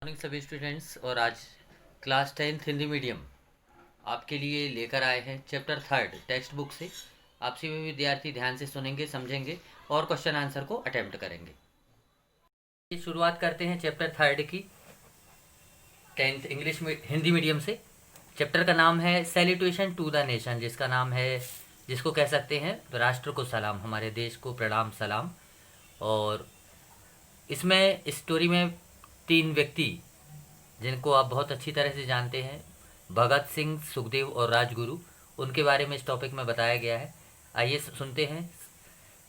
Morning सभी students. और आज क्लास 10th हिंदी मीडियम आपके लिए लेकर आए हैं चैप्टर 3 टेक्स्ट बुक से। आप सभी विद्यार्थी ध्यान से सुनेंगे, समझेंगे और क्वेश्चन आंसर को अटेम्प्ट करेंगे। शुरुआत करते हैं चैप्टर 3 की 10th इंग्लिश हिंदी मीडियम से। चैप्टर का नाम है सैल्यूटेशन टू द नेशन, जिसको कह सकते हैं राष्ट्र को सलाम, हमारे देश को प्रणाम सलाम। और इसमें स्टोरी में 3 व्यक्ति जिनको आप बहुत अच्छी तरह से जानते हैं, भगत सिंह, सुखदेव और राजगुरु, उनके बारे में इस टॉपिक में बताया गया है। आइए सुनते हैं।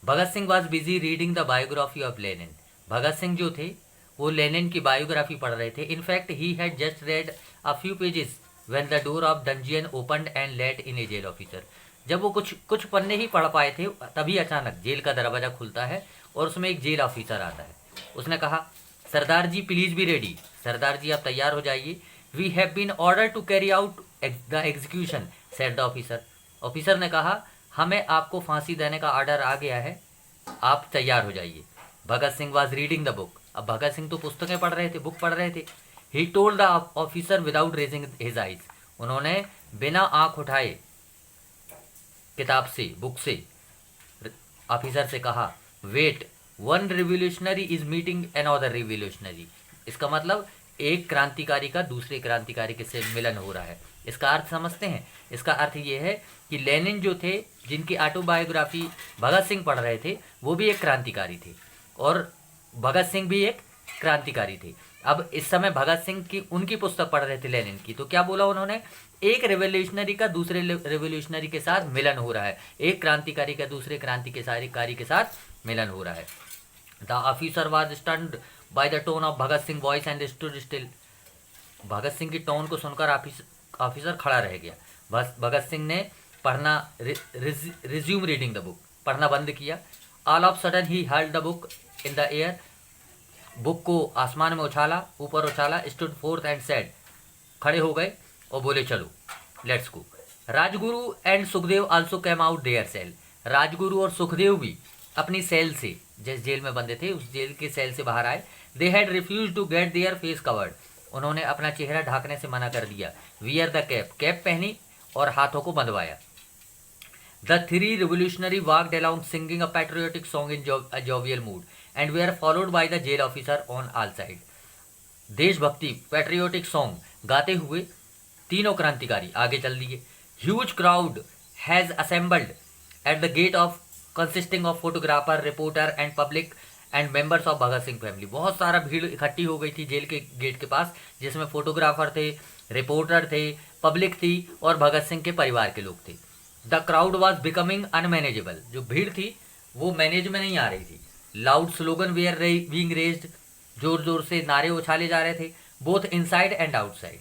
Bhagat Singh was busy reading the biography of Lenin. Bhagat Singh जो थे वो लेनिन की बायोग्राफी पढ़ रहे थे। In fact he had just read a few pages when the door of dungeon opened and let in a jail officer. जब वो कुछ पन्ने ही पढ़ पाए थे, तभी अचानक जेल का दरवाज़ा खुलता है और उसमें एक जेल ऑफिसर आता है। उसने कहा, Sardar ji please be ready. Sardar ji आप तैयार हो जाइए। We have been order to carry out the execution said the officer. Officer ने कहा, हमें आपको फांसी देने का ऑर्डर आ गया है, आप तैयार हो जाइए। Bhagat Singh was reading the book. अब भगत सिंह तो पुस्तकें पढ़ रहे थे, बुक पढ़ रहे थे। He told the officer without raising his eyes. उन्होंने बिना आंख उठाए किताब से, बुक से ऑफिसर से कहा, wait, one revolutionary is meeting another revolutionary. इसका मतलब एक क्रांतिकारी का दूसरे क्रांतिकारी के से मिलन हो रहा है। इसका अर्थ समझते हैं। इसका अर्थ ये है कि लेनिन जो थे, जिनकी ऑटोबायोग्राफी भगत सिंह पढ़ रहे थे, वो भी एक क्रांतिकारी थे और भगत सिंह भी एक क्रांतिकारी थे। अब इस समय भगत सिंह की उनकी पुस्तक पढ़ रहे थे लेनिन की, तो क्या बोला उन्होंने, एक रेवोल्यूशनरी का दूसरे रेवोल्यूशनरी के साथ मिलन हो रहा है, एक क्रांतिकारी का दूसरे क्रांतिकारी के साथ मिलन हो रहा है। The officer was stunned by the tone of Bhagat Singh voice and stood still. Bhagat Singh की टोन को सुनकर ऑफिसर खड़ा रह गया। बस भगत सिंह ने पढ़ना रिज्यूम रीडिंग द बुक, पढ़ना बंद किया। ऑल ऑफ सडन ही held the book in the air. Book को आसमान में उछाला, ऊपर उछाला। स्टूड फोर्थ एंड सेड, खड़े हो गए और बोले, चलो let's go. Rajguru and Sukhdev also came out their cell. Rajguru और सुखदेव भी अपनी सेल से, जिस जेल में बंदे थे उस जेल के सेल से बाहर आए। They had refuse to get their face covered. उन्होंने अपना चेहरा ढाकने से मना कर दिया। वियर द कैप, कैप पहनी और हाथों को बंधवाया। The 3 revolutionary walked along singing a patriotic song in a jovial mood and were followed by the jail officer on all sides. देशभक्ति पैट्रियोटिक सॉन्ग गाते हुए तीनों क्रांतिकारी आगे चल दिए। Huge crowd has assembled at the gate of consisting of photographer, reporter and public and members of Bhagat Singh family. बहुत सारा भीड़ इकट्ठी हो गई थी जेल के गेट के पास, जिसमें फोटोग्राफर थे, रिपोर्टर थे, पब्लिक थी और भगत सिंह के परिवार के लोग थे। The crowd was becoming unmanageable. जो भीड़ थी वो मैनेज में नहीं आ रही थी। Loud slogan were being raised. जोर जोर से नारे उछाले जा रहे थे, बोथ इनसाइड एंड आउटसाइड,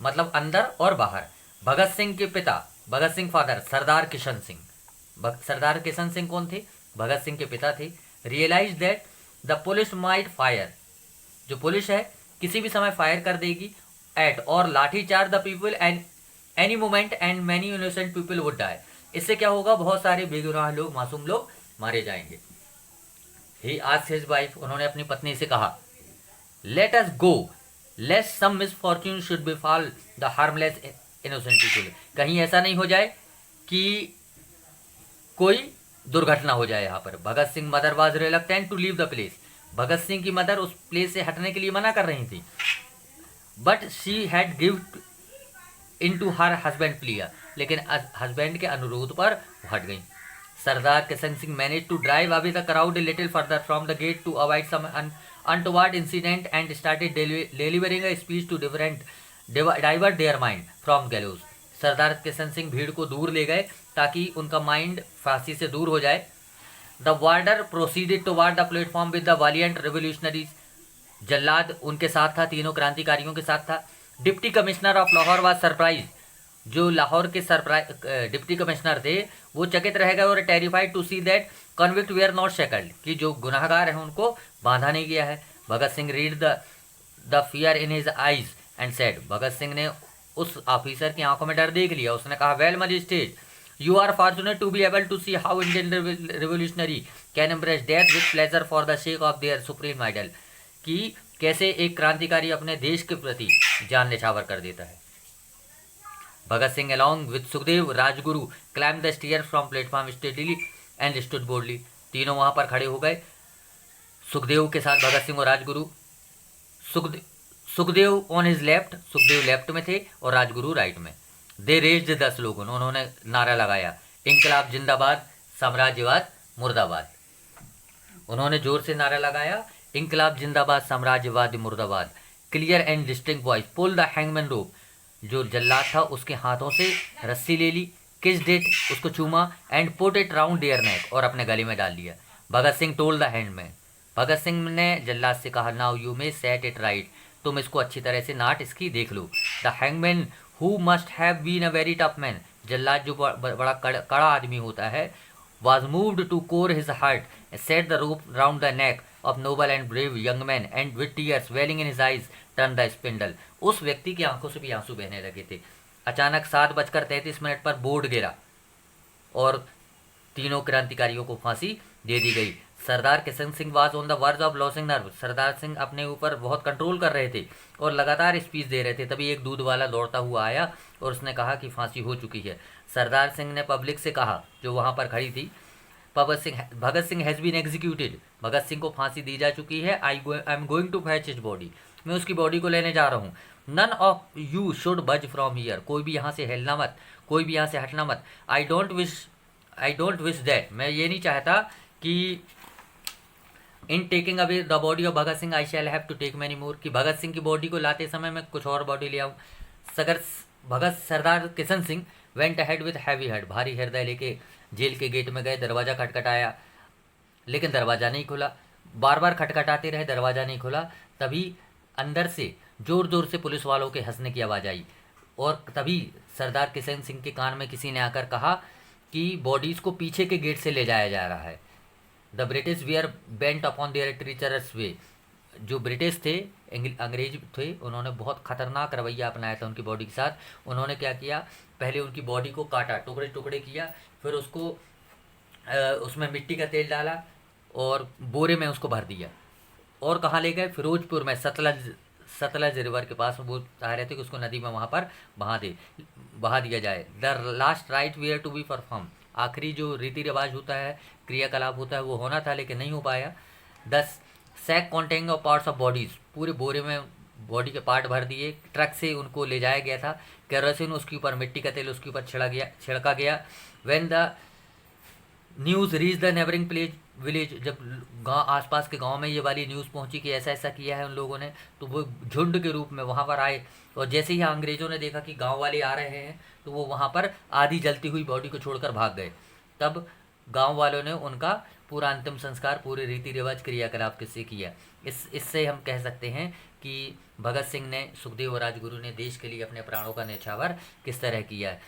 मतलब अंदर और बाहर। भगत सिंह के पिता, भगत सिंह फादर सरदार किशन सिंह, सरदार किशन सिंह कौन थे, भगत सिंह के पिता थे। Realise that the police might fire, जो पुलिस है किसी भी समय फायर कर देगी, एट और lathi charge the people and any moment and many innocent people would die. इससे क्या होगा, बहुत सारे बेगुनाह लोग, मासूम लोग मारे जाएंगे। ही आस्क्ड हिज वाइफ, उन्होंने अपनी पत्नी से कहा, let us go lest some misfortune should befall the harmless innocent people. कहीं ऐसा नहीं हो जाए कि कोई दुर्घटना हो जाए यहाँ पर। Bhagat Singh mother was reluctant to leave the place. Bhagat Singh की मदर उस प्लेस से हटने के लिए मना कर रही थी। But she had gived in to her husband plea, लेकिन हस्बैंड के अनुरोध पर हट गई। Sardar Kishan Singh manage to drive away the crowd little further from the gate to avoid some untoward incident and started delivering a speech to divert their mind from gallows. Sardar Kishan Singh भीड़ को दूर ले गए ताकि उनका माइंड फांसी से दूर हो जाए। The warder proceeded toward the platform with the valiant revolutionaries. जल्लाद उनके साथ था, तीनों क्रांतिकारियों के साथ था। Deputy commissioner of Lahore was surprise. जो लाहौर के डिप्टी कमिश्नर थे वो चकित रह गए और terrified to see that convict were not shackled, कि जो गुनाहगार हैं उनको बांधा नहीं गया है। Bhagat Singh read the fear in his eyes and said. Bhagat Singh ने उस ऑफिसर की आंखों में डर देख लिया। उसने कहा, well magistrate, you are fortunate to be able to see how Indian revolutionary can embrace death with pleasure for the sake of their supreme idol. कि कैसे एक क्रांतिकारी अपने देश के प्रति जान न्यौछावर कर देता है। Bhagat Singh along with Sukhdev Rajguru climbed the stairs from platform steadily and stood boldly। तीनों वहां पर खड़े हो गए, सुखदेव के साथ भगत सिंह और Rajguru. Sukhdev Sukhdev on his left, Sukhdev left में थे और राजगुरु राइट में। दे रेज्ड द स्लोगन, उन्होंने नारा लगाया, इनकलाब जिंदाबाद, साम्राज्यवाद मुर्दाबाद। उन्होंने जोर से नारा लगाया, इनकलाब जिंदाबाद, साम्राज्यवाद मुर्दाबाद। Clear and distinct voice, pull the hangman rope, जो जल्लाद था उसके हाथों से रस्सी ले ली, किस्ड इट, उसको चूमा, and put it round their neck, और अपने गले में डाल लिया। Bhagat Singh told the hangman, Bhagat Singh ने जल्लाद से कहा, now you may set it right, तुम इसको अच्छी तरह से नाट इसकी देख लो। The hangman who must have been a very tough man, जल्लाद जो बड़ा कड़ा आदमी होता है, was moved to core his heart, set the rope round the neck of noble and brave young man, and with tears welling in his eyes turned the spindle। उस व्यक्ति की आंखों से भी आंसू बहने लगे थे। अचानक 7:33 पर बोर्ड गिरा और तीनों क्रांतिकारियों को फांसी दे दी गई। Sardar Kishan Singh was on the verge of losing nerve, Sardar Singh अपने ऊपर बहुत कंट्रोल कर रहे थे और लगातार स्पीच दे रहे थे। तभी एक दूध वाला दौड़ता हुआ आया और उसने कहा कि फांसी हो चुकी है। सरदार सिंह ने पब्लिक से कहा, जो वहाँ पर खड़ी थी, Bhagat Singh has been executed, Bhagat Singh को फांसी दी जा चुकी है। I am going to fetch his body, मैं उसकी बॉडी को लेने जा रहा हूँ। None of you should budge from here, कोई भी यहाँ से हिलना मत, कोई भी यहाँ से हटना मत। आई डोंट विश दैट, मैं ये नहीं चाहता कि in taking away the body of Bhagat Singh I shall have to take many more, कि भगत सिंह की बॉडी को लाते समय मैं कुछ और बॉडी ले आऊँ। Sardar Kishan Singh went ahead with heavy heart, भारी हृदय लेके जेल के गेट में गए। दरवाज़ा खटखटाया लेकिन दरवाज़ा नहीं खुला, बार बार खटखटाते रहे, दरवाज़ा नहीं खुला। तभी अंदर से ज़ोर ज़ोर से पुलिस वालों के हंसने की आवाज़ आई और तभी सरदार किशन सिंह के कान में किसी ने आकर कहा कि बॉडीज़ को पीछे के गेट से ले जाया जा रहा है। The British were bent upon their treacherous way, जो ब्रिटिश थे, अंग्रेज थे, उन्होंने बहुत खतरनाक रवैया अपनाया था उनकी बॉडी के साथ। उन्होंने क्या किया, पहले उनकी बॉडी को काटा, टुकड़े टुकड़े किया, फिर उसको उसमें मिट्टी का तेल डाला और बोरे में उसको भर दिया और कहाँ ले गए, फिरोजपुर में, सतलज रिवर के पास। वो चाह रहे थे कि उसको नदी में वहाँ पर बहा दिया जाए। The last rite were to be perform, आखिरी जो रीति रिवाज होता है, क्रियाकलाप होता है, वो होना था लेकिन नहीं हो पाया। 10 sack containing of parts of bodies, पूरे बोरे में बॉडी के पार्ट भर दिए। ट्रक से उनको ले जाया गया था, केरोसिन उसके ऊपर, मिट्टी का तेल उसके ऊपर छिड़का गया। When the news reach the neighbouring village, जब गांव, आसपास के गांव में ये वाली न्यूज़ पहुंची कि ऐसा ऐसा किया है उन लोगों ने, तो वो झुंड के रूप में वहां पर आए। और जैसे ही अंग्रेज़ों ने देखा कि गांव वाले आ रहे हैं तो वो वहां पर आधी जलती हुई बॉडी को छोड़कर भाग गए। तब गांव वालों ने उनका पूरा अंतिम संस्कार, पूरे रीति रिवाज, क्रियाकलाप किससे किया। इससे हम कह सकते हैं कि भगत सिंह ने, सुखदेव और राजगुरु ने देश के लिए अपने प्राणों का न्यौछावर किस तरह किया है।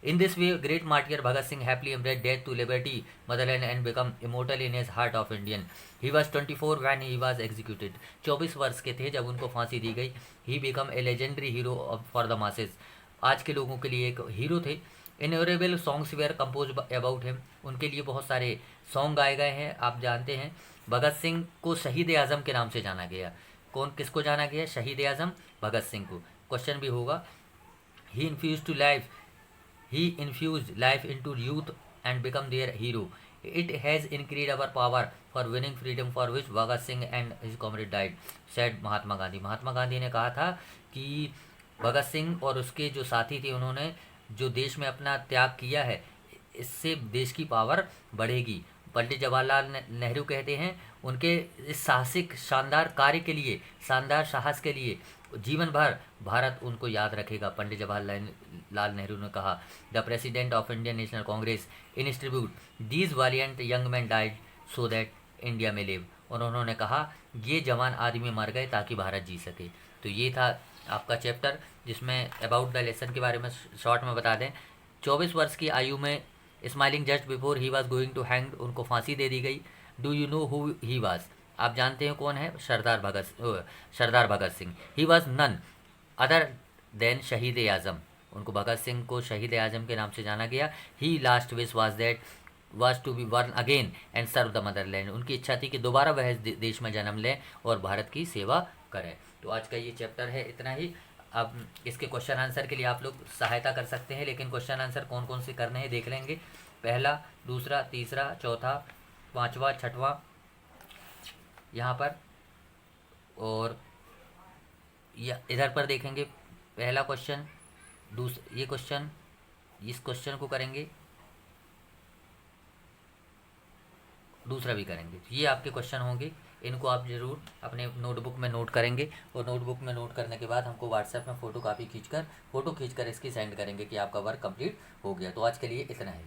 In this way, great martyr Bhagat Singh happily embraced death to liberty, motherland, and become immortal in his heart of Indian. He was 24 when he was executed. 24 वर्ष के थे जब उनको फांसी दी गई। He became a legendary hero for the masses. आज के लोगों के लिए एक हीरो थे। Innumerable songs were composed about him. उनके लिए बहुत सारे सॉन्ग गाए गए हैं। आप जानते हैं भगत सिंह को शहीद आज़म के नाम से जाना गया। किसको जाना गया? शहीद आज़म भगत सिंह को। क्वेश्चन भी होगा। He infused life into youth and become their hero. It has increased our power for winning freedom for which Bhagat Singh and his comrade died, said Mahatma Gandhi. Mahatma Gandhi ने कहा था कि भगत सिंह और उसके जो साथी थे, उन्होंने जो देश में अपना त्याग किया है, इससे देश की पावर बढ़ेगी। पंडित जवाहरलाल नेहरू कहते हैं, उनके इस साहसिक शानदार कार्य के लिए, शानदार साहस के लिए जीवन भर भारत उनको याद रखेगा। पंडित जवाहरलाल नेहरू ने कहा, the president of Indian National Congress in his tribute, these valiant young man died so that India may live. और उन्होंने कहा, ये जवान आदमी मर गए ताकि भारत जी सके। तो ये था आपका चैप्टर, जिसमें अबाउट द लेसन के बारे में शॉर्ट में बता दें। 24 वर्ष की आयु में smiling just before he was going to hang, उनको फांसी दे दी गई। Do you know who he was, आप जानते हैं कौन है? Sardar Bhagat Singh. He was none other than Shaheed Azam, उनको भगत सिंह को शहीद आज़म के नाम से जाना गया। His last wish was that was to be born again and serve the motherland. उनकी इच्छा थी कि दोबारा वह इस देश में जन्म लें और भारत की सेवा करें। तो आज का ये चैप्टर है इतना ही। अब इसके क्वेश्चन आंसर के लिए आप लोग सहायता कर सकते हैं, लेकिन क्वेश्चन आंसर कौन कौन से करने हैं देख लेंगे। पहला, दूसरा, तीसरा, चौथा, पाँचवा, छठवां यहाँ पर, और इधर पर देखेंगे। पहला क्वेश्चन, ये क्वेश्चन, इस क्वेश्चन को करेंगे, दूसरा भी करेंगे। ये आपके क्वेश्चन होंगे, इनको आप ज़रूर अपने नोटबुक में नोट करेंगे, और नोटबुक में नोट करने के बाद हमको व्हाट्सएप में फ़ोटो खींचकर इसकी सेंड करेंगे कि आपका वर्क कंप्लीट हो गया। तो आज के लिए इतना ही।